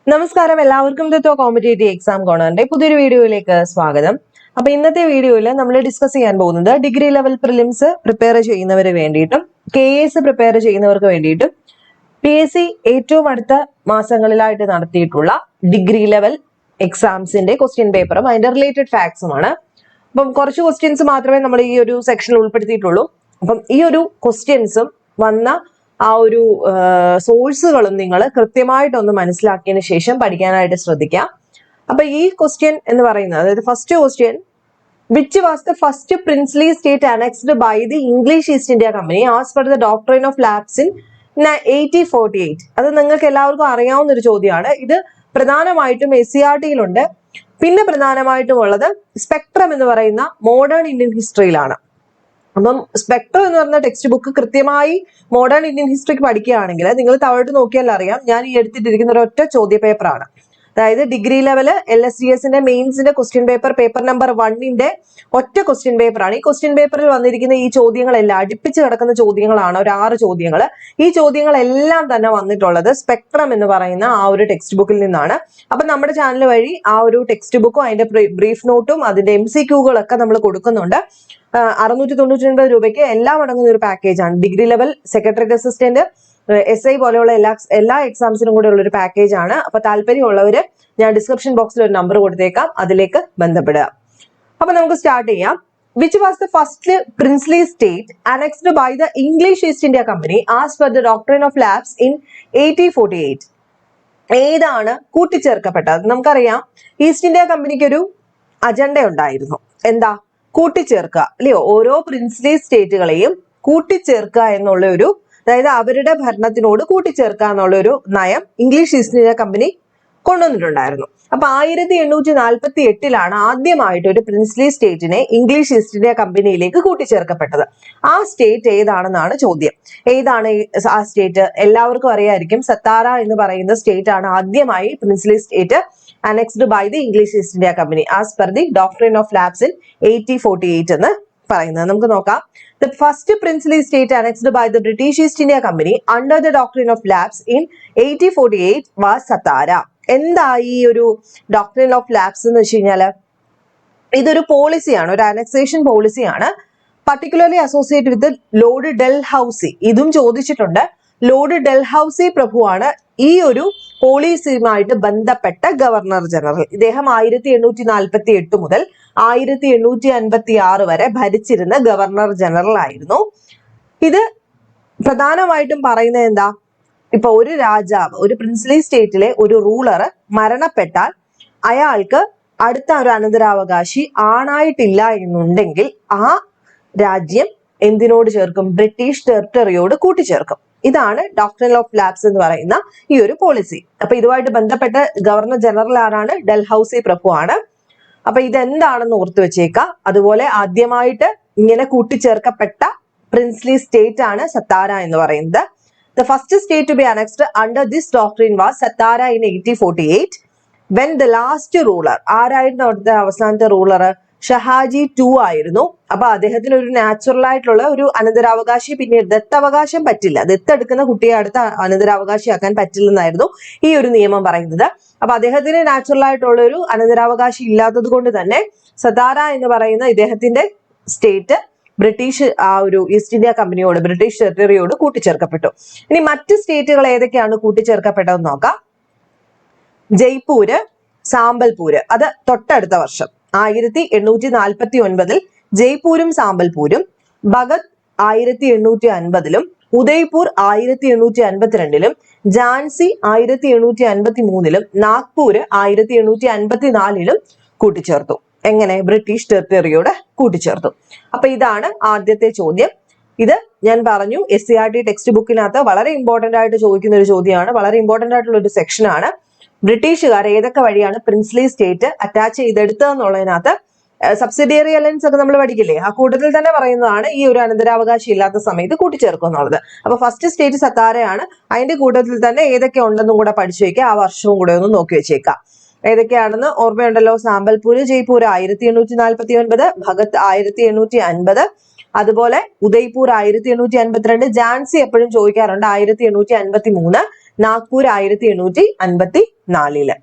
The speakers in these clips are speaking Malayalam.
നമസ്കാരം, എല്ലാവർക്കും ദത്തോ കോമ്പറ്റേറ്റീവ് എക്സാം കോർണറിന്റെ പുതിയൊരു വീഡിയോയിലേക്ക് സ്വാഗതം. അപ്പൊ ഇന്നത്തെ വീഡിയോയിൽ നമ്മൾ ഡിസ്കസ് ചെയ്യാൻ പോകുന്നത് ഡിഗ്രി ലെവൽ പ്രിലിംസ് പ്രിപ്പയർ ചെയ്യുന്നവര് വേണ്ടിയിട്ടും KS പ്രിപ്പയർ ചെയ്യുന്നവർക്ക് വേണ്ടിയിട്ടും PSC ഏറ്റവും അടുത്ത മാസങ്ങളിലായിട്ട് നടത്തിയിട്ടുള്ള ഡിഗ്രി ലെവൽ എക്സാംസിന്റെ ക്വസ്റ്റ്യൻ പേപ്പറും അതിന്റെ റിലേറ്റഡ് ഫാക്ട്സുമാണ്. അപ്പം കുറച്ച് ക്വസ്റ്റ്യൻസ് മാത്രമേ നമ്മൾ ഈ ഒരു സെക്ഷനിൽ ഉൾപ്പെടുത്തിയിട്ടുള്ളൂ. അപ്പം ഈ ഒരു ക്വസ്റ്റ്യൻസും വന്ന ആ ഒരു സോഴ്സുകളും നിങ്ങൾ കൃത്യമായിട്ടൊന്ന് മനസ്സിലാക്കിയതിന് ശേഷം പഠിക്കാനായിട്ട് ശ്രദ്ധിക്കാം. അപ്പൊ ഈ ക്വസ്റ്റ്യൻ എന്ന് പറയുന്നത്, അതായത് first question, which was the first princely state annexed by the English East India company as per the doctrine of lapse in 1848? അത് നിങ്ങൾക്ക് എല്ലാവർക്കും അറിയാവുന്ന ഒരു ചോദ്യമാണ്. ഇത് പ്രധാനമായിട്ടും SCERT-യിലുണ്ട്. പിന്നെ പ്രധാനമായിട്ടും ഉള്ളത് സ്പെക്ട്രം എന്ന് പറയുന്ന മോഡേൺ ഇന്ത്യൻ ഹിസ്റ്ററിയിലാണ്. അപ്പം സ്പെക്ട്രം എന്ന് പറഞ്ഞ ടെക്സ്റ്റ് ബുക്ക് കൃത്യമായി മോഡേൺ ഇന്ത്യൻ ഹിസ്റ്ററിക്ക് പഠിക്കുകയാണെങ്കിൽ നിങ്ങൾ താഴോട്ട് നോക്കിയാൽ അറിയാം, ഞാൻ ഈ എടുത്തിട്ടിരിക്കുന്ന ഒരൊറ്റ ചോദ്യ പേപ്പറാണ്. അതായത് ഡിഗ്രി ലെവല് LSDSന്റെ മെയിൻസിന്റെ ക്വസ്റ്റ്യൻ പേപ്പർ നമ്പർ 1ന്റെ ഒറ്റ ക്വസ്റ്റ്യൻ പേപ്പറാണ്. ഈ ക്വസ്റ്റ്യൻ പേപ്പറിൽ വന്നിരിക്കുന്ന ഈ ചോദ്യങ്ങളെല്ലാം അടുപ്പിച്ച് കിടക്കുന്ന ചോദ്യങ്ങളാണ്, ഒരു 6 ചോദ്യങ്ങൾ. ഈ ചോദ്യങ്ങളെല്ലാം തന്നെ വന്നിട്ടുള്ളത് സ്പെക്ട്രം എന്ന് പറയുന്ന ആ ഒരു ടെക്സ്റ്റ് ബുക്കിൽ നിന്നാണ്. അപ്പൊ നമ്മുടെ ചാനൽ വഴി ആ ഒരു ടെക്സ്റ്റ് ബുക്കും അതിന്റെ ബ്രീഫ് നോട്ടും അതിന്റെ MCQകളൊക്കെ നമ്മൾ കൊടുക്കുന്നുണ്ട്. 699 രൂപയ്ക്ക് എല്ലാം അടങ്ങുന്ന ഒരു പാക്കേജാണ്. Degree level secretary assistant, SI പോലെയുള്ള എല്ലാ എക്സാംസിനും കൂടെ ഉള്ള ഒരു പാക്കേജ് ആണ്. അപ്പൊ താല്പര്യമുള്ളവര് ഞാൻ ഡിസ്ക്രിപ്ഷൻ ബോക്സിൽ ഒരു നമ്പർ കൊടുത്തേക്കാം, അതിലേക്ക് ബന്ധപ്പെടുക. അപ്പൊ നമുക്ക് സ്റ്റാർട്ട് ചെയ്യാം. Which was the first princely state annexed by the English East India company as per the doctrine of lapse in 1848? ഏതാണ് കൂട്ടിച്ചേർക്കപ്പെട്ടത്? നമുക്കറിയാം, ഈസ്റ്റ് ഇന്ത്യ കമ്പനിക്ക് ഒരു അജണ്ട ഉണ്ടായിരുന്നു. എന്താ? കൂട്ടിച്ചേർക്കുക, അല്ലയോ? ഓരോ പ്രിൻസ്ലി സ്റ്റേറ്റുകളെയും കൂട്ടിച്ചേർക്കുക എന്നുള്ള ഒരു, അതായത് അവരുടെ ഭരണത്തിനോട് കൂട്ടിച്ചേർക്കുക എന്നുള്ള ഒരു നയം ഇംഗ്ലീഷ് ഈസ്റ്റ് ഇന്ത്യ കമ്പനി കൊണ്ടുവന്നിട്ടുണ്ടായിരുന്നു. അപ്പൊ 1848 ആദ്യമായിട്ട് ഒരു പ്രിൻസ്ലി സ്റ്റേറ്റിനെ ഇംഗ്ലീഷ് ഈസ്റ്റ് ഇന്ത്യ കമ്പനിയിലേക്ക് കൂട്ടിച്ചേർക്കപ്പെട്ടത്. ആ സ്റ്റേറ്റ് ഏതാണെന്നാണ് ചോദ്യം. ഏതാണ് ആ സ്റ്റേറ്റ്? എല്ലാവർക്കും അറിയായിരിക്കും, സത്താറ എന്ന് പറയുന്ന സ്റ്റേറ്റ് ആണ് ആദ്യമായി princely state annexed by the English East India Company as per the Doctrine of Lapse in 1848 എന്ന് പറയുന്നത്. നമുക്ക് നോക്കാം. The first princely state annexed by the British East India Company under the Doctrine of Lapse in 1848 was Satara. എന്താ ഈ ഒരു Doctrine of Lapse എന്ന് വെച്ച് കഴിഞ്ഞാല്, ഇതൊരു പോളിസിയാണ്, ഒരു അനക്സേഷൻ പോളിസിയാണ്. Particularly associate with lord Dalhousie. ഇതും ചോദിച്ചിട്ടുണ്ട്. ലോർഡ് ഡൽഹൌസി പ്രഭുവാണ് ഈ ഒരു പോളിസിയുമായിട്ട് ബന്ധപ്പെട്ട ഗവർണർ ജനറൽ. ഇദ്ദേഹം 1848 മുതൽ 1856 വരെ ഭരിച്ചിരുന്ന ഗവർണർ ജനറൽ ആയിരുന്നു. ഇത് പ്രധാനമായിട്ടും പറയുന്നത് എന്താ? ഇപ്പൊ ഒരു രാജാവ്, ഒരു പ്രിൻസ്ലി സ്റ്റേറ്റിലെ ഒരു റൂളർ മരണപ്പെട്ടാൽ അയാൾക്ക് അടുത്ത ഒരു അനന്തരാവകാശി ആണായിട്ടില്ല എന്നുണ്ടെങ്കിൽ ആ രാജ്യം എന്തിനോട് ചേർക്കും? ബ്രിട്ടീഷ് ടെറിട്ടറിയോട് കൂട്ടിച്ചേർക്കും. ഇതാണ് ഡോക്ട്രിൻ ഓഫ് ലാപ്സ് എന്ന് പറയുന്ന ഈ ഒരു പോളിസി. അപ്പൊ ഇതുമായിട്ട് ബന്ധപ്പെട്ട ഗവർണർ ജനറൽ ആരാണ്? ഡൽഹൌസി പ്രഭു ആണ്. അപ്പൊ ഇതെന്താണെന്ന് ഓർത്തു വെച്ചേക്കാം. അതുപോലെ ആദ്യമായിട്ട് ഇങ്ങനെ കൂട്ടിച്ചേർക്കപ്പെട്ട പ്രിൻസ്ലി സ്റ്റേറ്റ് ആണ് സത്താര എന്ന് പറയുന്നത്. The first state to be annexed under this doctrine was Satara in 1848 when the last ruler, ആരായിരുന്നു അവിടുത്തെ അവസാനത്തെ റൂളർ? ഷഹാജി 2 ആയിരുന്നു. അപ്പൊ അദ്ദേഹത്തിന് ഒരു നാച്ചുറൽ ആയിട്ടുള്ള ഒരു അനന്തരാവകാശി, പിന്നീട് ദത്തവകാശം പറ്റില്ല, ദത്തെടുക്കുന്ന കുട്ടിയെ അടുത്ത അനന്തരാവകാശിയാക്കാൻ പറ്റില്ലെന്നായിരുന്നു ഈ ഒരു നിയമം പറയുന്നത്. അപ്പൊ അദ്ദേഹത്തിന് നാച്ചുറൽ ആയിട്ടുള്ള ഒരു അനന്തരാവകാശി ഇല്ലാത്തത് കൊണ്ട് തന്നെ സതാര എന്ന് പറയുന്ന ഇദ്ദേഹത്തിന്റെ സ്റ്റേറ്റ് ബ്രിട്ടീഷ് ആ ഒരു ഈസ്റ്റ് ഇന്ത്യ കമ്പനിയോട്, ബ്രിട്ടീഷ് ടെറിട്ടറിയോട് കൂട്ടിച്ചേർക്കപ്പെട്ടു. ഇനി മറ്റ് സ്റ്റേറ്റുകൾ ഏതൊക്കെയാണ് കൂട്ടിച്ചേർക്കപ്പെട്ടതെന്ന് നോക്കാം. ജയ്പൂര്, സാമ്പൽപൂര്, അത് തൊട്ടടുത്ത വർഷം 1849 ജയ്പൂരും സാമ്പൽപൂരും. ഭഗത് 1850 ഉദയ്പൂർ 1852 ഝാൻസി 1853 നാഗ്പൂര് 1854 കൂട്ടിച്ചേർത്തു. എങ്ങനെ? ബ്രിട്ടീഷ് ടെറിട്ടറിയോട് കൂട്ടിച്ചേർത്തു. അപ്പൊ ഇതാണ് ആദ്യത്തെ ചോദ്യം. ഇത് ഞാൻ പറഞ്ഞു, SCERT ടെക്സ്റ്റ് ബുക്കിനകത്ത് വളരെ ഇമ്പോർട്ടന്റ് ആയിട്ട് ചോദിക്കുന്ന ഒരു ചോദ്യമാണ്, വളരെ ഇമ്പോർട്ടന്റ് ആയിട്ടുള്ള ഒരു സെക്ഷനാണ്. ബ്രിട്ടീഷുകാർ ഏതൊക്കെ വഴിയാണ് പ്രിൻസ്ലി സ്റ്റേറ്റ് അറ്റാച്ച് ചെയ്തെടുത്തതെന്നുള്ളതിനകത്ത് സബ്സിഡിയറി അലയൻസ് ഒക്കെ നമ്മൾ പഠിക്കില്ലേ, ആ കൂട്ടത്തിൽ തന്നെ പറയുന്നതാണ് ഈ ഒരു അനന്തരാവകാശി ഇല്ലാത്ത സമയത്ത് കൂട്ടിച്ചേർക്കും എന്നുള്ളത്. അപ്പൊ ഫസ്റ്റ് സ്റ്റേറ്റ് സത്താരയാണ്. അതിന്റെ കൂട്ടത്തിൽ തന്നെ ഏതൊക്കെ ഉണ്ടെന്നും കൂടെ പഠിച്ചു വെക്കുക, ആ വർഷവും കൂടെ ഒന്ന് നോക്കി വെച്ചേക്കാം. ഏതൊക്കെയാണെന്ന് ഓർമ്മയുണ്ടല്ലോ? സാമ്പൽപൂര്, ജയ്പൂർ 1849, ഭഗത് 1850, അതുപോലെ ഉദയ്പൂർ 1852, ഝാൻസി എപ്പോഴും ചോദിക്കാറുണ്ട് 1853, നാഗ്പൂർ 1854. 1964.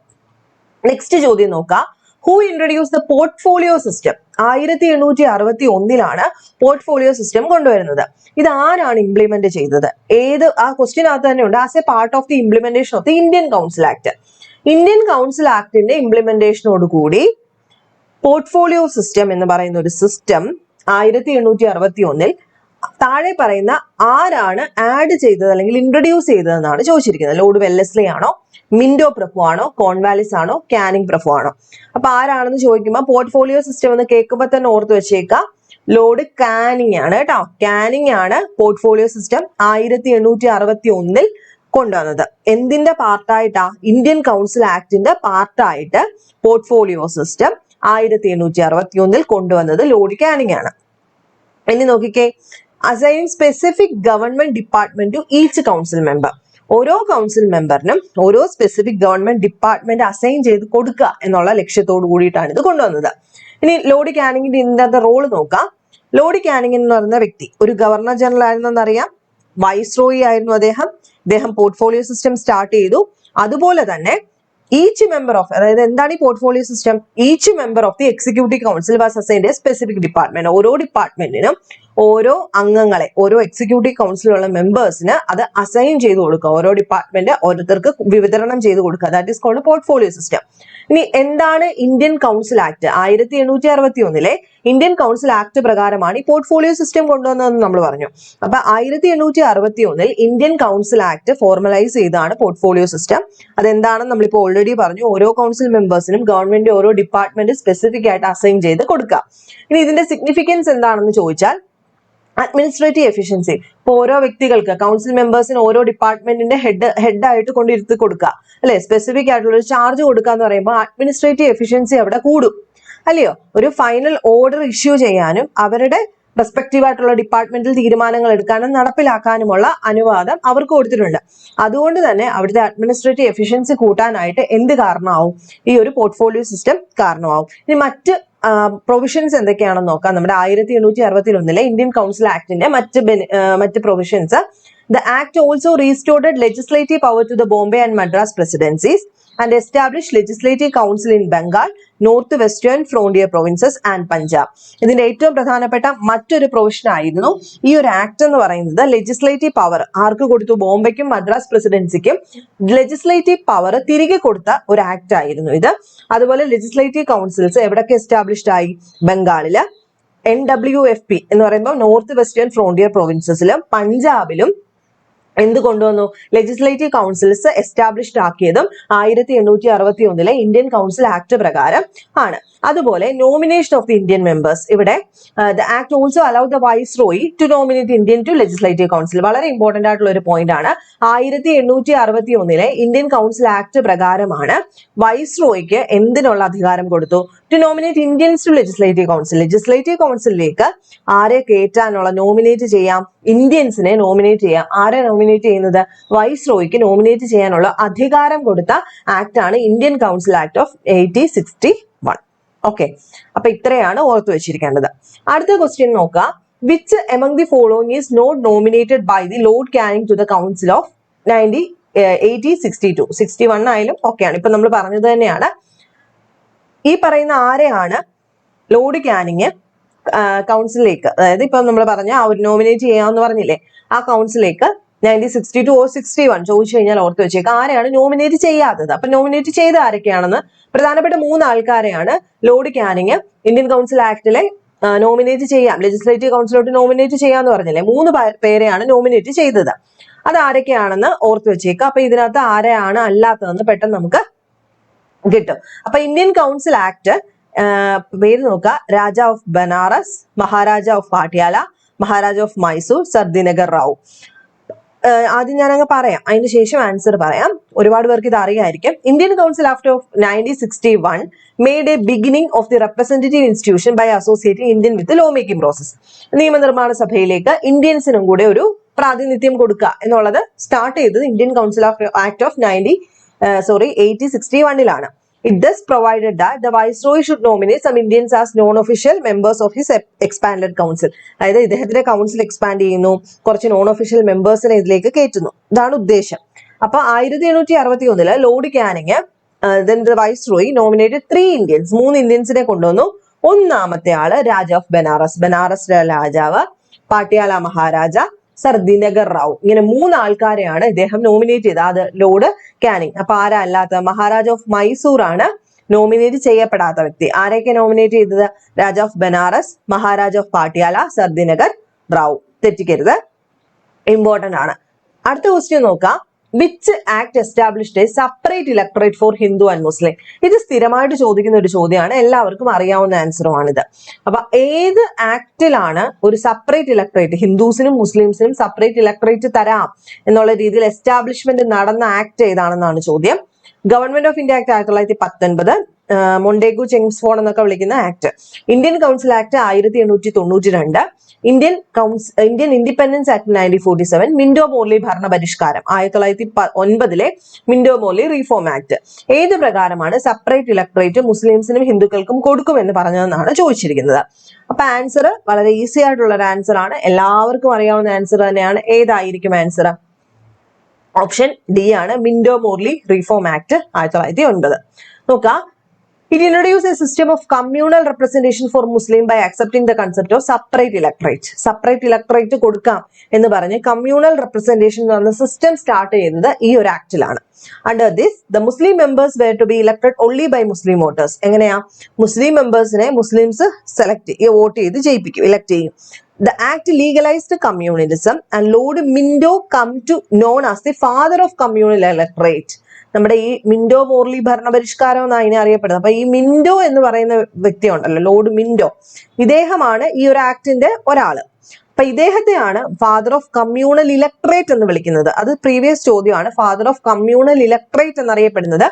നെക്സ്റ്റ് ചോദ്യം നോക്കാം. Who introduce the portfolio system? 1861 portfolio system കൊണ്ടുവരുന്നത്. ഇത് ആരാണ് ഇംപ്ലിമെന്റ് ചെയ്തത്? ആ ക്വസ്റ്റ്യനകത്ത് തന്നെ ഉണ്ട്. As a part of the implementation of the Indian council act. Indian council ആക്ടിന്റെ ഇംപ്ലിമെന്റേഷനോട് കൂടി പോർട്ട്ഫോളിയോ സിസ്റ്റം എന്ന് പറയുന്ന ഒരു സിസ്റ്റം 1861 താഴെ പറയുന്ന ആരാണ് ആഡ് ചെയ്തത് അല്ലെങ്കിൽ ഇൻട്രൊഡ്യൂസ് ചെയ്തതെന്നാണ് ചോദിച്ചിരിക്കുന്നത്. ലോർഡ് വെല്ലസ്ലി ആണോ, മിന്റോ പ്രഭു ആണോ, കോൺവാലിസ് ആണോ, കാനിങ് പ്രഭു ആണോ? അപ്പൊ ആരാണെന്ന് ചോദിക്കുമ്പോൾ പോർട്ട്ഫോളിയോ സിസ്റ്റം എന്ന് കേൾക്കുമ്പോൾ തന്നെ ഓർത്ത് വെച്ചേക്കാം, ലോർഡ് കാനിങ് ആണ് കേട്ടോ. കാനിങ് ആണ് പോർട്ട്ഫോളിയോ സിസ്റ്റം 1861 കൊണ്ടുവന്നത്. എന്തിന്റെ പാർട്ടായിട്ടാ? ഇന്ത്യൻ കൗൺസിൽ ആക്ടിന്റെ പാർട്ടായിട്ട് പോർട്ട്ഫോളിയോ സിസ്റ്റം 1861 കൊണ്ടുവന്നത് ലോർഡ് കാനിങ് ആണ്. ഇനി നോക്കിക്കേ, assign specific government department to each council member. ഓരോ കൗൺസിൽ മെമ്പറിനും ഓരോ സ്പെസിഫിക് ഗവൺമെന്റ് ഡിപ്പാർട്ട്മെന്റ് അസൈൻ ചെയ്ത് കൊടുക്കുക എന്നുള്ള ലക്ഷ്യത്തോട് കൂടിയിട്ടാണ് ഇത് കൊണ്ടുവന്നത്. ഇനി ലോർഡ് കാനിങ്ങിന്റെ ഇതിന്റെ റോള് നോക്കാം. ലോർഡ് കാനിങ് എന്ന് പറയുന്ന വ്യക്തി ഒരു ഗവർണർ ജനറൽ ആയിരുന്നെന്നറിയാം, വൈസ്രോയി ആയിരുന്നു അദ്ദേഹം പോർട്ട്ഫോളിയോ സിസ്റ്റം സ്റ്റാർട്ട് ചെയ്തു. അതുപോലെ തന്നെ ഈച്ച് മെമ്പർ ഓഫ്, അതായത് എന്താണ് ഈ portfolio system? Each member of the executive council was assigned A specific department. ഓരോ ഡിപ്പാർട്ട്മെന്റിനും ഓരോ അംഗങ്ങളെ, ഓരോ എക്സിക്യൂട്ടീവ് കൗൺസിലുള്ള മെമ്പേഴ്സിന് അത് അസൈൻ ചെയ്ത് കൊടുക്കുക. ഓരോ ഡിപ്പാർട്ട്മെന്റ് ഓരോരുത്തർക്ക് വിതരണം ചെയ്ത് കൊടുക്കുക. That is called portfolio system. ഇനി എന്താണ് Indian council act? 1861 Indian council act പ്രകാരമാണ് ഈ പോർട്ട്ഫോളിയോ സിസ്റ്റം കൊണ്ടുവന്നതെന്ന് നമ്മൾ പറഞ്ഞു. അപ്പൊ 1861 ഇന്ത്യൻ കൗൺസിൽ ആക്ട് ഫോർമലൈസ് ചെയ്താണ് പോർട്ട്ഫോളിയോ സിസ്റ്റം. അതെന്താണെന്ന് നമ്മളിപ്പോൾ ഓൾറെഡി പറഞ്ഞു. ഓരോ കൗൺസിൽ മെമ്പേഴ്സിനും ഗവൺമെന്റ് ഓരോ ഡിപ്പാർട്ട്മെന്റ് സ്പെസിഫിക് ആയിട്ട് അസൈൻ ചെയ്ത് കൊടുക്കുക. ഇനി ഇതിന്റെ സിഗ്നിഫിക്കൻസ് എന്താണെന്ന് ചോദിച്ചാൽ, അഡ്മിനിസ്ട്രേറ്റീവ് എഫിഷ്യൻസി. ഇപ്പൊ ഓരോ വ്യക്തികൾക്ക്, കൗൺസിൽ മെമ്പേഴ്സിന് ഓരോ ഡിപ്പാർട്ട്മെന്റിന്റെ ഹെഡായിട്ട് കൊണ്ടിരുത്തി കൊടുക്കുക, അല്ലെ? സ്പെസിഫിക് ആയിട്ടുള്ള ഒരു ചാർജ് കൊടുക്കുക എന്ന് പറയുമ്പോൾ അഡ്മിനിസ്ട്രേറ്റീവ് എഫിഷ്യൻസി അവിടെ കൂടും, അല്ലയോ? ഒരു ഫൈനൽ ഓർഡർ ഇഷ്യൂ ചെയ്യാനും അവരുടെ റെസ്പെക്റ്റീവ് ആയിട്ടുള്ള ഡിപ്പാർട്ട്മെന്റിൽ തീരുമാനങ്ങൾ എടുക്കാനും നടപ്പിലാക്കാനുമുള്ള അനുവാദം അവർക്ക് കൊടുത്തിട്ടുണ്ട്. അതുകൊണ്ട് തന്നെ അവിടുത്തെ അഡ്മിനിസ്ട്രേറ്റീവ് എഫിഷ്യൻസി കൂട്ടാനായിട്ട് എന്ത് കാരണമാവും? ഈ ഒരു പോർട്ട്ഫോളിയോ സിസ്റ്റം കാരണമാവും. ഇനി മറ്റ് പ്രൊവിഷൻസ് എന്തൊക്കെയാണെന്ന് നോക്കാം. നമ്മുടെ 1861 ഇന്ത്യൻ കൗൺസിൽ ആക്ടിന്റെ മറ്റ് provisions. The act also restored legislative power to the Bombay and Madras presidencies and established legislative council in Bengal, North Western Frontier provinces and Punjab. ഇതിന്റെ ഏറ്റവും പ്രധാനപ്പെട്ട മറ്റൊരു പ്രൊവിഷൻ ആയിരുന്നു ഈ ഒരു ആക്ട് എന്ന് പറയുന്നത്. ലെജിസ്ലേറ്റീവ് പവർ ആർക്ക് കൊടുത്തു? ബോംബെക്കും മദ്രാസ് പ്രസിഡൻസിക്കും ലെജിസ്ലേറ്റീവ് പവർ തിരികെ കൊടുത്ത ഒരു ആക്ട് ആയിരുന്നു ഇത്. അതുപോലെ ലെജിസ്ലേറ്റീവ് കൗൺസിൽസ് എവിടൊക്കെ എസ്റ്റാബ്ലിഷ്ഡ് ആയി? ബംഗാളില്, NWFP എന്ന് പറയുമ്പോൾ നോർത്ത് വെസ്റ്റേൺ ഫ്രോണ്ടിയർ പ്രൊവിൻസസിലും പഞ്ചാബിലും എന്ത് കൊണ്ടുവന്നു? ലെജിസ്ലേറ്റീവ് കൗൺസിൽസ് എസ്റ്റാബ്ലിഷ്ഡ് ആക്കിയതും 1861 ഇന്ത്യൻ കൗൺസിൽ ആക്ട് പ്രകാരം ആണ്. അതുപോലെ nomination of the Indian members. ഇവിടെ the act also allowed the viceroy to nominate Indian to legislative council. വളരെ ഇമ്പോർട്ടന്റ് ആയിട്ടുള്ള ഒരു പോയിന്റ് ആണ്. 1861 ഇന്ത്യൻ കൗൺസിൽ ആക്ട് പ്രകാരമാണ് വൈസ്രോയിക്ക് എന്തിനുള്ള അധികാരം കൊടുത്തു? To nominate Indians to legislative council. Legislative കൗൺസിലിലേക്ക് ആരെ കയറ്റാനുള്ള, നോമിനേറ്റ് ചെയ്യാം, ഇന്ത്യൻസിനെ നോമിനേറ്റ് ചെയ്യാം. ആരെ നോമിനേറ്റ് ചെയ്യുന്നത്? വൈസ്രോയിക്ക് നോമിനേറ്റ് ചെയ്യാനുള്ള അധികാരം കൊടുത്ത ആക്ട് ആണ് Indian council act of 1861. Okay, അപ്പൊ ഇത്രയാണ് ഓർത്തു വെച്ചിരിക്കേണ്ടത്. അടുത്ത ക്വസ്റ്റ്യൻ നോക്കാം. Which among the following is not nominated by the lord Canning to the council of 1862? 61 ആയാലും ഓക്കെയാണ്. ഇപ്പൊ നമ്മൾ പറഞ്ഞത് തന്നെയാണ്. ഈ പറയുന്ന ആരെയാണ് ലോർഡ് കാനിങ് കൗൺസിലേക്ക്, അതായത് ഇപ്പൊ നമ്മൾ പറഞ്ഞ ആ ഒരു നോമിനേറ്റ് ചെയ്യാമെന്ന് പറഞ്ഞില്ലേ, ആ കൗൺസിലേക്ക് 1962 or 61 ചോദിച്ചു കഴിഞ്ഞാൽ ഓർത്ത് വെച്ചേക്ക് ആരെയാണ് നോമിനേറ്റ് ചെയ്യാത്തത്. അപ്പൊ നോമിനേറ്റ് ചെയ്ത ആരൊക്കെയാണെന്ന് പ്രധാനപ്പെട്ട 3 ആൾക്കാരെയാണ് ലോർഡ് കാനിങ് ഇന്ത്യൻ കൗൺസിൽ ആക്ടിലെ നോമിനേറ്റ് ചെയ്യാം, ലെജിസ്ലേറ്റീവ് കൗൺസിലോട്ട് നോമിനേറ്റ് ചെയ്യാന്ന് പറഞ്ഞില്ലേ, 3 പേരെയാണ് നോമിനേറ്റ് ചെയ്തത്. അത് ആരൊക്കെയാണെന്ന് ഓർത്ത് വെച്ചേക്ക്. അപ്പൊ ഇതിനകത്ത് ആരെയാണ് അല്ലാത്തതെന്ന് പെട്ടെന്ന് നമുക്ക് കിട്ടും. അപ്പൊ ഇന്ത്യൻ കൗൺസിൽ ആക്ട് പേര് നോക്കുക. Raja of Banaras, Maharaja of Patiala, Maharaja of Mysore, sir Dinakar Rao. ആദ്യം ഞാൻ അങ്ങ് പറയാം, അതിന് ശേഷം ആൻസർ പറയാം. ഒരുപാട് പേർക്ക് ഇത് അറിയായിരിക്കും. Indian council act of 1961 made a beginning of the representative institution by associating Indian with law making process. നിയമനിർമ്മാണ സഭയിലേക്ക് ഇന്ത്യൻസിനും കൂടെ ഒരു പ്രാതിനിധ്യം കൊടുക്കുക എന്നുള്ളത് സ്റ്റാർട്ട് ചെയ്തത് Indian council of act of 1861 It thus provided that the Viceroy should nominate some Indians as non-official members of his expanded council. അതായത് ഇദ്ദേഹത്തിന്റെ കൗൺസിൽ എക്സ്പാൻഡ് ചെയ്യുന്നു, കുറച്ച് നോൺ ഒഫീഷ്യൽ മെമ്പേഴ്സിനെ ഇതിലേക്ക് കയറ്റുന്നു. ഇതാണ് ഉദ്ദേശം. അപ്പൊ 1861 Lord Canning then the viceroy nominated 3 Indians. 3 ഇന്ത്യൻസിനെ കൊണ്ടുവന്നു. ഒന്നാമത്തെ ആള് രാജ ഓഫ് ബനാറസ്, ബനാറസ് രാജാവ്, പാട്യാല മഹാരാജ, സർ ദിനകർ റാവു. ഇങ്ങനെ 3 ആൾക്കാരെയാണ് ഇദ്ദേഹം നോമിനേറ്റ് ചെയ്തത്. അത് ലോർഡ് കാനിങ്. അപ്പൊ ആരാ അല്ലാത്ത? മഹാരാജ ഓഫ് മൈസൂർ ആണ് നോമിനേറ്റ് ചെയ്യപ്പെടാത്ത വ്യക്തി. ആരെയൊക്കെ നോമിനേറ്റ് ചെയ്തത്? Raja of Banaras, Maharaja of Patiala, sir Dinakar Rao. തെറ്റിക്കരുത്, ഇമ്പോർട്ടന്റ് ആണ്. അടുത്ത ക്വസ്റ്റ്യൻ നോക്കാം. Which act established a separate electorate for Hindu and Muslim? ഇത് സ്ഥിരമായിട്ട് ചോദിക്കുന്ന ഒരു ചോദ്യമാണ്, എല്ലാവർക്കും അറിയാവുന്ന ആൻസറുമാണിത്. അപ്പൊ ഏത് ആക്ടിലാണ് ഒരു സെപ്പറേറ്റ് ഇലക്ടറേറ്റ്, ഹിന്ദുസിനും മുസ്ലിംസിനും സെപ്പറേറ്റ് ഇലക്ടറേറ്റ് തരാം എന്നുള്ള രീതിയിൽ എസ്റ്റാബ്ലിഷ്മെന്റ് നടന്ന ആക്ട് ഏതാണെന്നാണ് ചോദ്യം. Government of India act 1919, Montagu Chelmsford എന്നൊക്കെ വിളിക്കുന്ന act. Indian council act 1892, Indian independence act 1947, Minto Morley ഭരണപരിഷ്കാരം 1909 മിന്റോ മോർലി റീഫോം ആക്ട്. ഏത് പ്രകാരമാണ് സെപ്പറേറ്റ് ഇലക്ടറേറ്റ് മുസ്ലിംസിനും ഹിന്ദുക്കൾക്കും കൊടുക്കുമെന്ന് പറഞ്ഞതെന്നാണ് ചോദിച്ചിരിക്കുന്നത്. അപ്പൊ ആൻസർ വളരെ ഈസി ആയിട്ടുള്ള ഒരു ആൻസർ ആണ്, എല്ലാവർക്കും അറിയാവുന്ന ആൻസർ തന്നെയാണ്. ഏതായിരിക്കും ആൻസർ? ഓപ്ഷൻ ഡി ആണ്, മിന്റോ മോർലി റീഫോം ആക്ട് 1909. നോക്കാം. It introduced a system of communal representation for Muslim by accepting the concept of separate electorate. Separate electorate കൊടുക്കാം എന്ന് പറഞ്ഞ് കമ്മ്യൂണൽ റെപ്രസെന്റേഷൻ എന്ന് പറഞ്ഞ സിസ്റ്റം സ്റ്റാർട്ട് ചെയ്യുന്നത് ഈ ഒരു ആക്ടിലാണ്. Under this, the Muslim members were to be elected only by Muslim voters. എങ്ങനെയാ? മുസ്ലിം മെമ്പേഴ്സിനെ മുസ്ലിംസ് വോട്ട് ചെയ്ത് ജയിപ്പിക്കും, ഇലക്ട് ചെയ്യും. The act legalized communalism and Lord Minto come to known as the father of communal electorate. നമ്മുടെ ഈ മിന്റോ മോർലി ഭരണപരിഷ്കാരം എന്നാണ് അതിനെ അറിയപ്പെടുന്നത്. അപ്പൊ ഈ മിന്റോ എന്ന് പറയുന്ന വ്യക്തി ഉണ്ടല്ലോ, ലോർഡ് മിന്റോ, ഇദ്ദേഹമാണ് ഈ ഒരു ആക്ടിന്റെ ഒരാള്. അപ്പൊ ഇദ്ദേഹത്തെയാണ് ഫാദർ ഓഫ് കമ്മ്യൂണൽ ഇലക്ടറേറ്റ് എന്ന് വിളിക്കുന്നത്. അത് പ്രീവിയസ് ചോദ്യമാണ്. ഫാദർ ഓഫ് കമ്മ്യൂണൽ ഇലക്ടറേറ്റ് എന്നറിയപ്പെടുന്നത്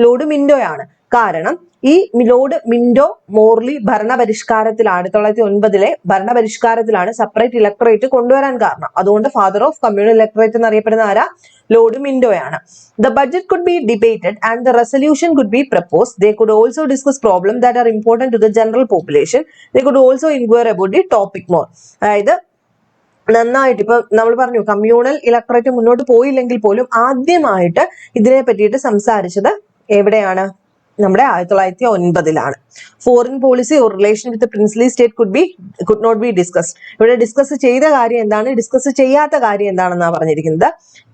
ലോർഡ് മിന്റോയാണ്. കാരണം ഈ ലോർഡ് മിന്റോ മോർലി ഭരണപരിഷ്കാരത്തിലാണ് 1909 ഭരണപരിഷ്കാരത്തിലാണ് സെപ്പറേറ്റ് ഇലക്ടറേറ്റ് കൊണ്ടുവരാൻ കാരണം. അതുകൊണ്ട് ഫാദർ ഓഫ് കമ്മ്യൂണൽ ഇലക്ടറേറ്റ് എന്നറിയപ്പെടുന്ന ആരാ? ലോർഡ് മിന്റോയാണ്. The budget could be debated and the resolution could be proposed. They could also discuss problems that are important to the general population. They could also inquire about the topic more. അതായത് നന്നായിട്ട് ഇപ്പൊ നമ്മൾ പറഞ്ഞു കമ്മ്യൂണൽ ഇലക്ടറേറ്റ് മുന്നോട്ട് പോയില്ലെങ്കിൽ പോലും ആദ്യമായിട്ട് ഇതിനെ പറ്റിയിട്ട് സംസാരിച്ചത് എവിടെയാണ്? നമ്മുടെ 1909 foreign policy or relation with princely state could not be discussed. ഇവിടെ ഡിസ്കസ് ചെയ്ത കാര്യം എന്താണ്, ഡിസ്കസ് ചെയ്യാത്ത കാര്യം എന്താണെന്നാണ് പറഞ്ഞിരിക്കുന്നത്.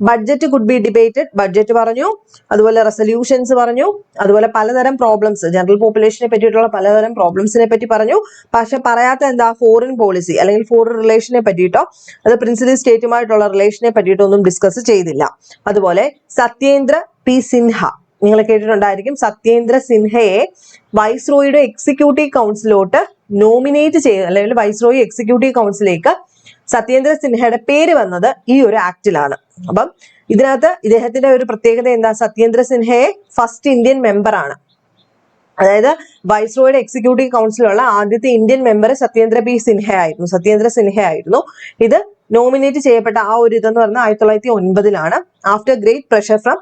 Budget could be debated, budget പറഞ്ഞു. അതുപോലെ റെസൊല്യൂഷൻസ് പറഞ്ഞു. അതുപോലെ പലതരം പ്രോബ്ലംസ്, ജനറൽ പോപ്പുലേഷനെ പറ്റിയിട്ടുള്ള പലതരം പ്രോബ്ലംസിനെ പറ്റി പറഞ്ഞു. പക്ഷെ പറയാത്ത എന്താ? ഫോറിൻ പോളിസി അല്ലെങ്കിൽ ഫോറിൻ റിലേഷനെ പറ്റിയിട്ടോ അത് പ്രിൻസ്ലി സ്റ്റേറ്റുമായിട്ടുള്ള റിലേഷനെ പറ്റിയിട്ടോ ഒന്നും ഡിസ്കസ് ചെയ്തില്ല. അതുപോലെ സത്യേന്ദ്ര പി സിൻഹ, നിങ്ങൾ കേട്ടിട്ടുണ്ടായിരിക്കും, സത്യേന്ദ്ര സിൻഹയെ വൈസ്രോയുടെ എക്സിക്യൂട്ടീവ് കൗൺസിലോട്ട് നോമിനേറ്റ് ചെയ്ത്, അല്ലെങ്കിൽ വൈസ്രോയി എക്സിക്യൂട്ടീവ് കൗൺസിലേക്ക് സത്യേന്ദ്ര സിൻഹയുടെ പേര് വന്നത് ഈ ഒരു ആക്ടിലാണ്. അപ്പം ഇതിനകത്ത് ഇദ്ദേഹത്തിന്റെ ഒരു പ്രത്യേകത എന്താ? സത്യേന്ദ്ര സിൻഹയെ ഫസ്റ്റ് ഇന്ത്യൻ മെമ്പറാണ്. അതായത് വൈസ്രോയുടെ എക്സിക്യൂട്ടീവ് കൗൺസിലുള്ള ആദ്യത്തെ ഇന്ത്യൻ മെമ്പർ സത്യേന്ദ്ര സിൻഹ ആയിരുന്നു. ഇത് നോമിനേറ്റ് ചെയ്യപ്പെട്ട ആ ഒരു ഇതെന്ന് പറഞ്ഞാൽ 1909 ആഫ്റ്റർ ഗ്രേറ്റ് പ്രഷർ ഫ്രം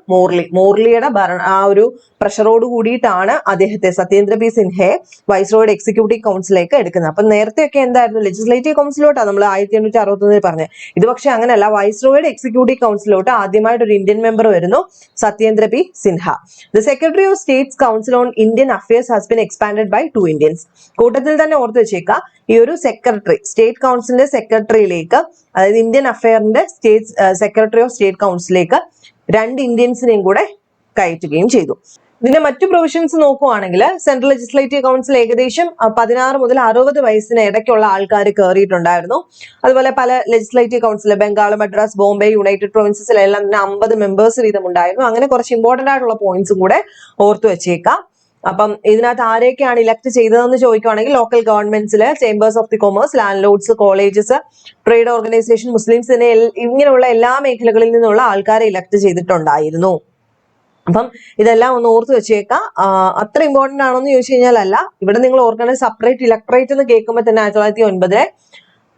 മോർലിയുടെ ആ ഒരു പ്രഷറോട് കൂടിയിട്ടാണ് അദ്ദേഹത്തെ സത്യേന്ദ്ര പി സിൻഹയെ വൈസ്രോയുടെ എക്സിക്യൂട്ടീവ് കൗൺസിലേക്ക് എടുക്കുന്നത്. അപ്പൊ നേരത്തെയൊക്കെ എന്തായിരുന്നു? ലെജിസ്ലേറ്റീവ് കൗൺസിലോട്ടാണ് നമ്മൾ 1861 പറഞ്ഞത്. ഇത് പക്ഷെ അങ്ങനെയല്ല, വൈസ്രോയുടെ എക്സിക്യൂട്ടീവ് കൗൺസിലോട്ട് ആദ്യമായിട്ട് ഒരു ഇന്ത്യൻ മെമ്പർ വരുന്നു, Satyendra P Sinha. The secretary of states council on Indian affairs has been expanded by 2 Indians. കൂട്ടത്തിൽ തന്നെ ഓർത്ത് വെച്ചേക്കാം, ഈ ഒരു സെക്രട്ടറി, സ്റ്റേറ്റ് കൗൺസിലിന്റെ സെക്രട്ടറിയിലേക്ക്, അതായത് ഇന്ത്യൻ അഫയറിന്റെ സെക്രട്ടറി ഓഫ് സ്റ്റേറ്റ് കൗൺസിലേക്ക് 2 ഇന്ത്യൻസിനെയും കൂടെ കയറ്റുകയും ചെയ്തു. ഇതിന്റെ മറ്റു പ്രൊവിഷൻസ് നോക്കുവാണെങ്കിൽ സെൻട്രൽ ലെജിസ്ലേറ്റീവ് കൗൺസിൽ ഏകദേശം 16 മുതൽ 60 വയസ്സിന് ഇടയ്ക്കുള്ള ആൾക്കാർ കയറിയിട്ടുണ്ടായിരുന്നു. അതുപോലെ പല legislative council Bengal, Madras, Bombay, united പ്രൊവിൻസസിലെല്ലാം 50 മെമ്പേഴ്സ് വീതം ഉണ്ടായിരുന്നു. അങ്ങനെ കുറച്ച് ഇമ്പോർട്ടന്റ് ആയിട്ടുള്ള പോയിന്റ്സും കൂടെ ഓർത്തു വെച്ചേക്കാം. അപ്പം ഇതിനകത്ത് ആരെയൊക്കെയാണ് ഇലക്ട് ചെയ്തതെന്ന് ചോദിക്കുവാണെങ്കിൽ ലോക്കൽ ഗവൺമെന്റ്സില്, chambers of the commerce, land lords, colleges, trade organisation, മുസ്ലിംസിനെ ഇങ്ങനെയുള്ള എല്ലാ മേഖലകളിൽ നിന്നുള്ള ആൾക്കാരെ ഇലക്ട് ചെയ്തിട്ടുണ്ടായിരുന്നു. അപ്പം ഇതെല്ലാം ഒന്ന് ഓർത്ത് വെച്ചേക്കാം. അത്ര ഇമ്പോർട്ടന്റ് ആണോ എന്ന് ചോദിച്ചു കഴിഞ്ഞാൽ അല്ല. ഇവിടെ നിങ്ങൾ ഓർക്കേണ്ടത് സെപ്പറേറ്റ് ഇലക്ടറേറ്റ് എന്ന് കേൾക്കുമ്പോൾ തന്നെ 1909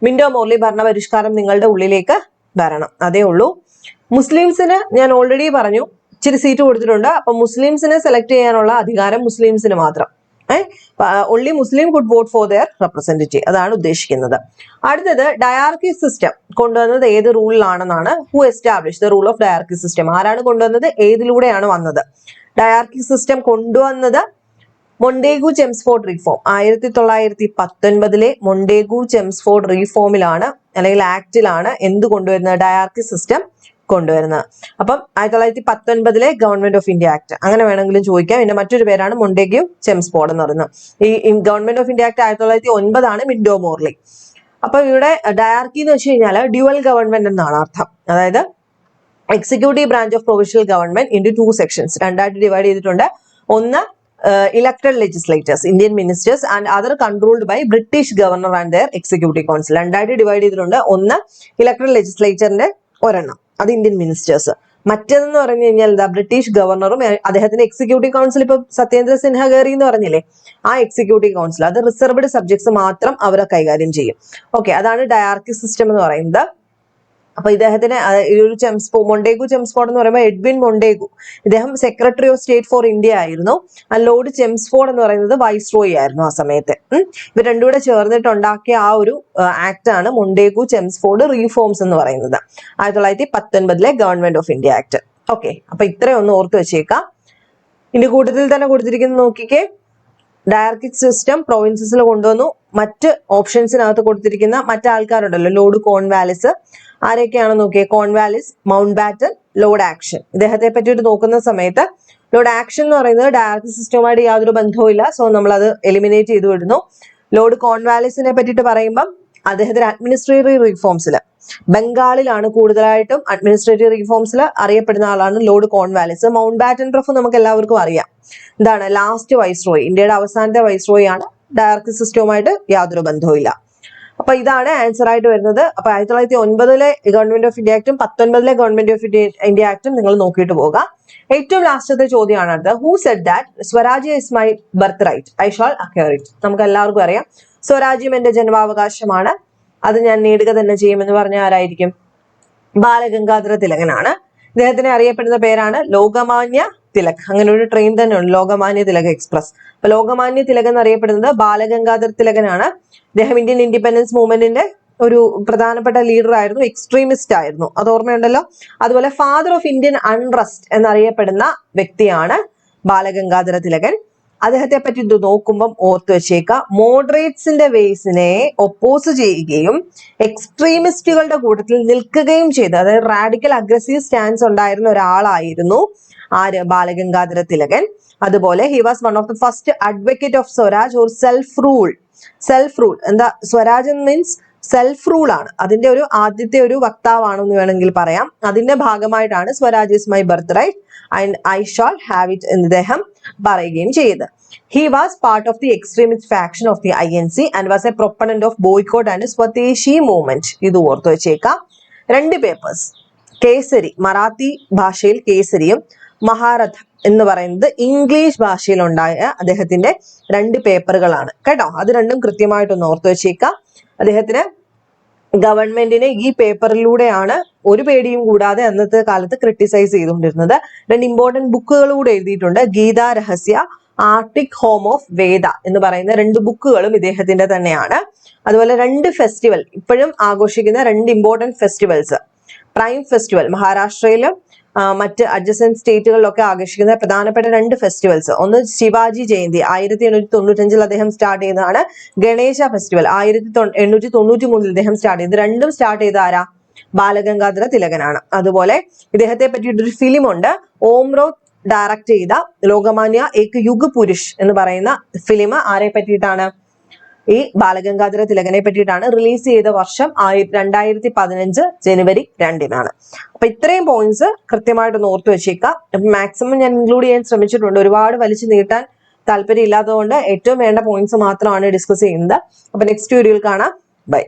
മിന്റോ മോർലി ഭരണപരിഷ്കാരം നിങ്ങളുടെ ഉള്ളിലേക്ക് വരണം, അതേ ഉള്ളൂ. മുസ്ലിംസിന് ഞാൻ ഓൾറെഡി പറഞ്ഞു ഇച്ചിരി സീറ്റ് കൊടുത്തിട്ടുണ്ട്. അപ്പൊ മുസ്ലിംസിനെ സെലക്ട് ചെയ്യാനുള്ള അധികാരം മുസ്ലിംസിന് മാത്രം. only Muslim could vote for their representative. അതാണ് ഉദ്ദേശിക്കുന്നത്. അടുത്തത് ഡയാർക്കി സിസ്റ്റം കൊണ്ടുവന്നത് ഏത് റൂളിലാണെന്നാണ്. Who establish the rule of diarchy system? ആരാണ് കൊണ്ടുവന്നത്? ഏതിലൂടെയാണ് വന്നത്? ഡയാർക്കി സിസ്റ്റം കൊണ്ടുവന്നത് Montagu Chelmsford reform 1919 Montagu Chelmsford റീഫോമിലാണ് അല്ലെങ്കിൽ ആക്ടിലാണ് എന്ത് കൊണ്ടുവരുന്നത്? ഡയാർക്കി സിസ്റ്റം കൊണ്ടുവരുന്നത്. അപ്പം 1919 ഗവൺമെന്റ് ഓഫ് ഇന്ത്യ ആക്ട് അങ്ങനെ വേണമെങ്കിലും ചോദിക്കാം. പിന്നെ മറ്റൊരു പേരാണ് മൊണ്ടേഗു ചെംസ്ഫോർഡ് എന്ന് പറയുന്നത്. ഈ government of India act 1909 Minto Morley. അപ്പൊ ഇവിടെ ഡയാർക്കി എന്ന് വെച്ച് കഴിഞ്ഞാൽ ഡ്യുവൽ ഗവൺമെന്റ് എന്നാണ് അർത്ഥം. അതായത് executive branch of provincial government into 2 sections, രണ്ടായിട്ട് ഡിവൈഡ് ചെയ്തിട്ടുണ്ട്. ഒന്ന് elected legislators, Indian ministers and other controlled by British governor and their executive council. രണ്ടായിട്ട് ഡിവൈഡ് ചെയ്തിട്ടുണ്ട്. ഒന്ന് ഇലക്ടഡ് ലെജിസ്ലേച്ചറിന്റെ ഒരെണ്ണം, അത് ഇന്ത്യൻ മിനിസ്റ്റേഴ്സ്. മറ്റേതെന്ന് പറഞ്ഞു കഴിഞ്ഞാൽ എന്താ? ബ്രിട്ടീഷ് ഗവർണറും അദ്ദേഹത്തിന്റെ എക്സിക്യൂട്ടീവ് കൗൺസിൽ. ഇപ്പൊ സത്യേന്ദ്ര സിൻഹ കയറി എന്ന് പറഞ്ഞില്ലേ, ആ എക്സിക്യൂട്ടീവ് കൗൺസിൽ അത് റിസർവ്ഡ് സബ്ജക്ട്സ് മാത്രം അവരെ കൈകാര്യം ചെയ്യും. ഓക്കെ, അതാണ് ഡയാർക്കി സിസ്റ്റം എന്ന് പറയുന്നത്. അപ്പൊ ഇദ്ദേഹത്തിന് ഈ ഒരു മൊണ്ടേഗു ചെംസ്ഫോർഡ് എന്ന് പറയുമ്പോൾ എഡ്വിൻ മൊണ്ടേഗു, ഇദ്ദേഹം secretary of state for India ആയിരുന്നു. ലോർഡ് ചെംസ്ഫോർഡ് എന്ന് പറയുന്നത് വൈസ്രോയി ആയിരുന്നു ആ സമയത്ത്. ഇവർ രണ്ടും കൂടെ ചേർന്നിട്ടുണ്ടാക്കിയ ആ ഒരു ആക്ട് ആണ് മൊണ്ടേഗു ചെംസ്ഫോർഡ് റീഫോംസ് എന്ന് പറയുന്നത്. 1919 government of India act. Okay, അപ്പൊ ഇത്രയും ഒന്ന് ഓർത്ത് വെച്ചേക്കാം. ഇനി കൂട്ടത്തിൽ തന്നെ കൊടുത്തിരിക്കുന്നത് നോക്കിക്കേ. ഡയാർക്കി സിസ്റ്റം പ്രൊവിൻസസിൽ കൊണ്ടുവന്നു. മറ്റ് ഓപ്ഷൻസിനകത്ത് കൊടുത്തിരിക്കുന്ന മറ്റു ആൾക്കാരുണ്ടല്ലോ, ലോർഡ് കോൺവാലിസ്. ആരൊക്കെയാണെന്ന് നോക്കിയേ. കോൺവാലിസ്, മൗണ്ട് ബാറ്റൻ, ലോർഡ് ആക്ഷൻ. ഇദ്ദേഹത്തെ പറ്റിയിട്ട് നോക്കുന്ന സമയത്ത് ലോർഡ് ആക്ഷൻ എന്ന് പറയുന്നത് ഡയാർക്കി സിസ്റ്റവുമായിട്ട് യാതൊരു ബന്ധവും ഇല്ല. സോ നമ്മൾ അത് എലിമിനേറ്റ് ചെയ്തു വിടുന്നു. ലോർഡ് കോൺവാലിസിനെ പറ്റിയിട്ട് പറയുമ്പം അദ്ദേഹത്തിന് അഡ്മിനിസ്ട്രേറ്റീവ് റീഫോംസിൽ ബംഗാളിലാണ് കൂടുതലായിട്ടും അഡ്മിനിസ്ട്രേറ്റീവ് റീഫോംസിൽ അറിയപ്പെടുന്ന ആളാണ് ലോർഡ് കോൺവാലിസ്. മൗണ്ട് ബാറ്റൻ പ്രഭു നമുക്ക് എല്ലാവർക്കും അറിയാം, എന്താണ് ലാസ്റ്റ് വൈസ്രോയി, ഇന്ത്യയുടെ അവസാനത്തെ വൈസ്രോയി ആണ്. ഡയാർക്കി സിസ്റ്റവുമായിട്ട് യാതൊരു ബന്ധവും ഇല്ല. അപ്പൊ ഇതാണ് ആൻസർ ആയിട്ട് വരുന്നത്. അപ്പൊ 1909 ഗവൺമെന്റ് ഓഫ് ഇന്ത്യ ആക്ടും 19 ഗവൺമെന്റ് ഓഫ് ഇന്ത്യ ആക്ടും നിങ്ങൾ നോക്കിയിട്ട് പോകാം. ഏറ്റവും ലാസ്റ്റത്തെ ചോദ്യമാണ് അടുത്തത്. Who said that swarajya is my birth right, I shall acquire it? നമുക്ക് എല്ലാവർക്കും അറിയാം സ്വരാജ്യം എന്റെ ജന്മാവകാശമാണ്, അത് ഞാൻ നേടുക തന്നെ ചെയ്യുമെന്ന് പറഞ്ഞ ആരായിരിക്കും? ബാലഗംഗാധര തിലകനാണ്. ഇദ്ദേഹത്തിനെ അറിയപ്പെടുന്ന പേരാണ് ലോകമാന്യ തിലക്. അങ്ങനെ ഒരു ട്രെയിൻ തന്നെ ഉണ്ട്, ലോകമാന്യ തിലക് എക്സ്പ്രസ്. അപ്പൊ ലോകമാന്യ തിലക് എന്നറിയപ്പെടുന്നത് ബാലഗംഗാധര തിലകനാണ്. ഇദ്ദേഹം ഇന്ത്യൻ ഇൻഡിപെൻഡൻസ് മൂവ്മെന്റിന്റെ ഒരു പ്രധാനപ്പെട്ട ലീഡർ ആയിരുന്നു, എക്സ്ട്രീമിസ്റ്റ് ആയിരുന്നു, അത് ഓർമ്മയുണ്ടല്ലോ. അതുപോലെ ഫാദർ ഓഫ് ഇന്ത്യൻ അൺറസ്റ്റ് എന്നറിയപ്പെടുന്ന വ്യക്തിയാണ് ബാലഗംഗാധര തിലകൻ. അദ്ദേഹത്തെ പറ്റി ഇത് നോക്കുമ്പം ഓർത്ത് വെച്ചേക്കാം, മോഡറേറ്റ്സിന്റെ വേസിനെ ഒപ്പോസ് ചെയ്യുകയും എക്സ്ട്രീമിസ്റ്റുകളുടെ കൂട്ടത്തിൽ നിൽക്കുകയും ചെയ്ത്, അതായത് റാഡിക്കൽ അഗ്രസീവ് സ്റ്റാൻസ് ഉണ്ടായിരുന്ന ഒരാളായിരുന്നു ആര്? ബാലഗംഗാധര തിലകൻ. അതുപോലെ he was one of the first advocate of Swaraj or self rule. Self rule എന്താ? സ്വരാജ് മീൻസ് സെൽഫ് റൂൾ ആണ്, അതിന്റെ ഒരു ആദ്യത്തെ ഒരു വക്താവാണെന്ന് വേണമെങ്കിൽ പറയാം. അതിന്റെ ഭാഗമായിട്ടാണ് swaraj is my birth right and I shall have it എന്ന് ഇദ്ദേഹം പറയുകയും ചെയ്തത്. He was part of the extremist faction of the INC and was a proponent of boycott and swadeshi movement. ഇത് ഓർത്ത് വെച്ചേക്കാം. 2 പേപ്പേഴ്സ്, കേസരി മറാത്തി ഭാഷയിൽ കേസരിയും മഹാരഥ എന്ന് പറയുന്നത് ഇംഗ്ലീഷ് ഭാഷയിൽ ഉണ്ടായ അദ്ദേഹത്തിന്റെ 2 പേപ്പറുകളാണ് കേട്ടോ. അത് രണ്ടും കൃത്യമായിട്ടൊന്ന് ഓർത്ത് വെച്ചേക്കാം. അദ്ദേഹത്തിന് ഗവൺമെന്റിനെ ഈ പേപ്പറിലൂടെയാണ് ഒരു പേടിയും കൂടാതെ അന്നത്തെ കാലത്ത് ക്രിട്ടിസൈസ് ചെയ്തുകൊണ്ടിരുന്നത്. 2 ഇമ്പോർട്ടന്റ് ബുക്കുകൾ കൂടെ എഴുതിയിട്ടുണ്ട്. ഗീതാ രഹസ്യ, ആർട്ടിക് ഹോം ഓഫ് വേദ എന്ന് പറയുന്ന 2 ബുക്കുകളും ഇദ്ദേഹത്തിന്റെ തന്നെയാണ്. അതുപോലെ 2 ഫെസ്റ്റിവൽ ഇപ്പോഴും ആഘോഷിക്കുന്ന 2 ഇമ്പോർട്ടന്റ് ഫെസ്റ്റിവൽസ്, പ്രൈം ഫെസ്റ്റിവൽ മഹാരാഷ്ട്രയിലും മറ്റ് അഡ്ജസന്റ് സ്റ്റേറ്റുകളിലൊക്കെ ആഘോഷിക്കുന്ന പ്രധാനപ്പെട്ട 2 ഫെസ്റ്റിവൽസ്. ഒന്ന് ശിവാജി ജയന്തി 1895 അദ്ദേഹം സ്റ്റാർട്ട് ചെയ്യുന്നതാണ്. ഗണേശ ഫെസ്റ്റിവൽ 1893 അദ്ദേഹം സ്റ്റാർട്ട് ചെയ്ത്. രണ്ടും സ്റ്റാർട്ട് ചെയ്ത ആരാ? ബാലഗംഗാധര തിലകനാണ്. അതുപോലെ ഇദ്ദേഹത്തെ പറ്റിയിട്ടൊരു ഫിലിം ഉണ്ട്, ഓംറോ ഡയറക്ട് ചെയ്ത ലോകമാന്യ ഏക് യുഗ് പുരുഷ് എന്ന് പറയുന്ന ഫിലിം ആരെ പറ്റിയിട്ടാണ്? ഈ ബാലഗംഗാധര തിലകനെ പറ്റിയിട്ടാണ്. റിലീസ് ചെയ്ത വർഷം 2015 ജനുവരി 2-നാണ്. അപ്പൊ ഇത്രയും പോയിന്റ്സ് കൃത്യമായിട്ടൊന്ന് ഓർത്ത് വെച്ചേക്കാം. മാക്സിമം ഞാൻ ഇൻക്ലൂഡ് ചെയ്യാൻ ശ്രമിച്ചിട്ടുണ്ട്, ഒരുപാട് വലിച്ചു നീട്ടാൻ താല്പര്യം ഇല്ലാത്തതുകൊണ്ട് ഏറ്റവും വേണ്ട പോയിന്റ്സ് മാത്രമാണ് ഡിസ്കസ് ചെയ്യുന്നത്. അപ്പൊ നെക്സ്റ്റ് വീഡിയോയിൽ കാണാം. ബൈ.